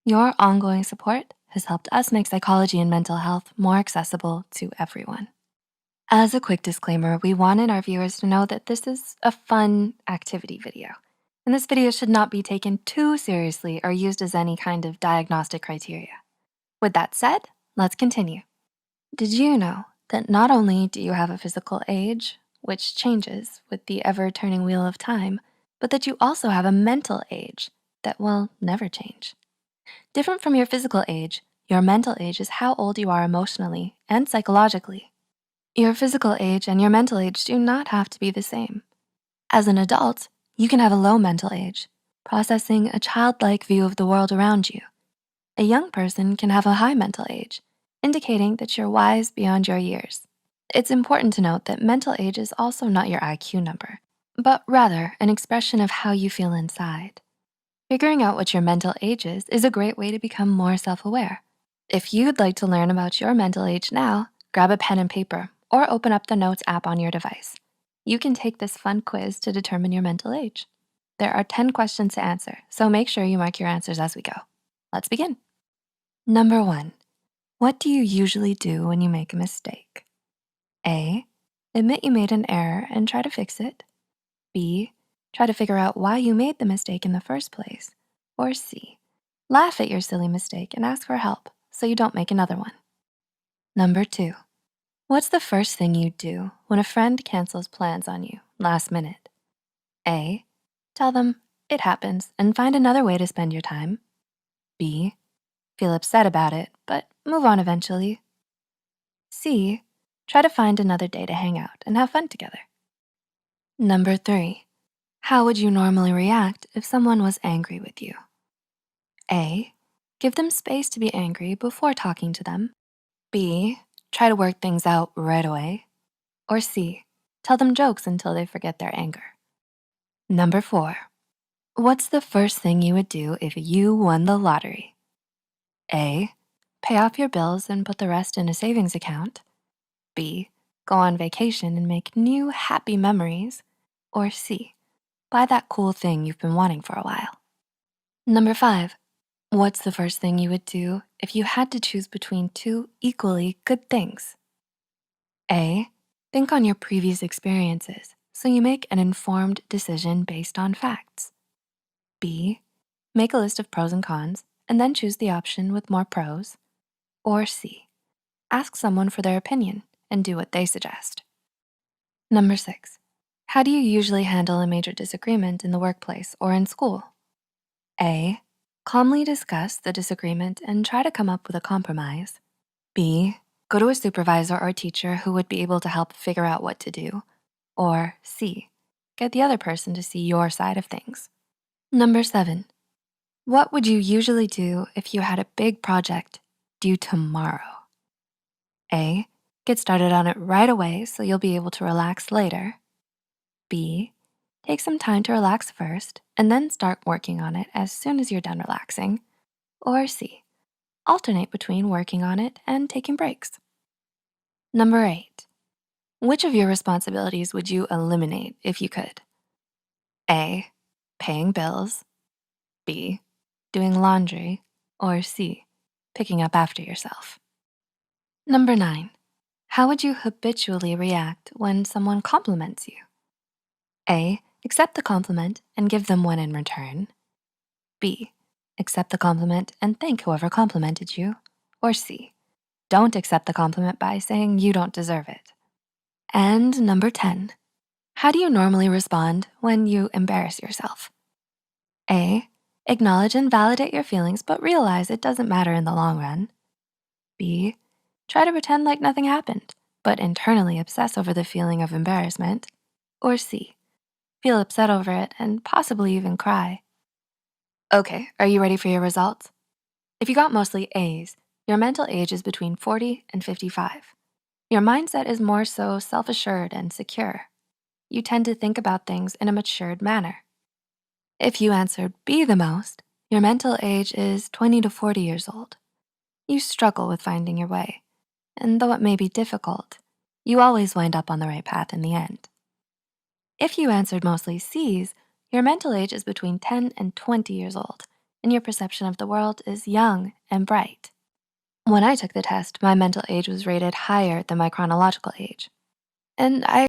Your ongoing support has helped us make psychology and mental health more accessible to everyone. As a quick disclaimer, we wanted our viewers to know that this is a fun activity video, and this video should not be taken too seriously or used as any kind of diagnostic criteria. With that said, let's continue. Did you know that not only do you have a physical age, which changes with the ever-turning wheel of time, but that you also have a mental age that will never change? Different from your physical age, your mental age is how old you are emotionally and psychologically. Your physical age and your mental age do not have to be the same. As an adult, you can have a low mental age, processing a childlike view of the world around you. A young person can have a high mental age, indicating that you're wise beyond your years. It's important to note that mental age is also not your IQ number, but rather an expression of how you feel inside. Figuring out what your mental age is a great way to become more self-aware. If you'd like to learn about your mental age now, grab a pen and paper or open up the Notes app on your device. You can take this fun quiz to determine your mental age. There are 10 questions to answer, so make sure you mark your answers as we go. Let's begin. Number 1, what do you usually do when you make a mistake? A, admit you made an error and try to fix it. B, try to figure out why you made the mistake in the first place. Or C, laugh at your silly mistake and ask for help so you don't make another one. Number 2, what's the first thing you do when a friend cancels plans on you last minute? A, tell them it happens and find another way to spend your time. B, feel upset about it, but move on eventually. C, try to find another day to hang out and have fun together. Number 3, how would you normally react if someone was angry with you? A, give them space to be angry before talking to them. B, try to work things out right away. Or C, tell them jokes until they forget their anger. Number 4, what's the first thing you would do if you won the lottery? A, pay off your bills and put the rest in a savings account. B, go on vacation and make new happy memories. Or C, buy that cool thing you've been wanting for a while. Number 5, what's the first thing you would do if you had to choose between two equally good things? A, think on your previous experiences so you make an informed decision based on facts. B, make a list of pros and cons and then choose the option with more pros. Or C, ask someone for their opinion and do what they suggest. Number 6, how do you usually handle a major disagreement in the workplace or in school? A, calmly discuss the disagreement and try to come up with a compromise. B, go to a supervisor or teacher who would be able to help figure out what to do. Or C, get the other person to see your side of things. Number 7, what would you usually do if you had a big project due tomorrow? A, get started on it right away so you'll be able to relax later. B, take some time to relax first and then start working on it as soon as you're done relaxing. Or C, alternate between working on it and taking breaks. Number 8, which of your responsibilities would you eliminate if you could? A, paying bills. B, doing laundry. Or C, picking up after yourself. Number 9, how would you habitually react when someone compliments you? A, accept the compliment and give them one in return. B, accept the compliment and thank whoever complimented you. Or C, don't accept the compliment by saying you don't deserve it. And number 10, how do you normally respond when you embarrass yourself? A, acknowledge and validate your feelings, but realize it doesn't matter in the long run. B, try to pretend like nothing happened, but internally obsess over the feeling of embarrassment. Or C, feel upset over it and possibly even cry. Okay, are you ready for your results? If you got mostly A's, your mental age is between 40 and 55. Your mindset is more so self-assured and secure. You tend to think about things in a matured manner. If you answered B the most, your mental age is 20 to 40 years old. You struggle with finding your way, and though it may be difficult, you always wind up on the right path in the end. If you answered mostly C's, your mental age is between 10 and 20 years old, and your perception of the world is young and bright. When I took the test, my mental age was rated higher than my chronological age. And I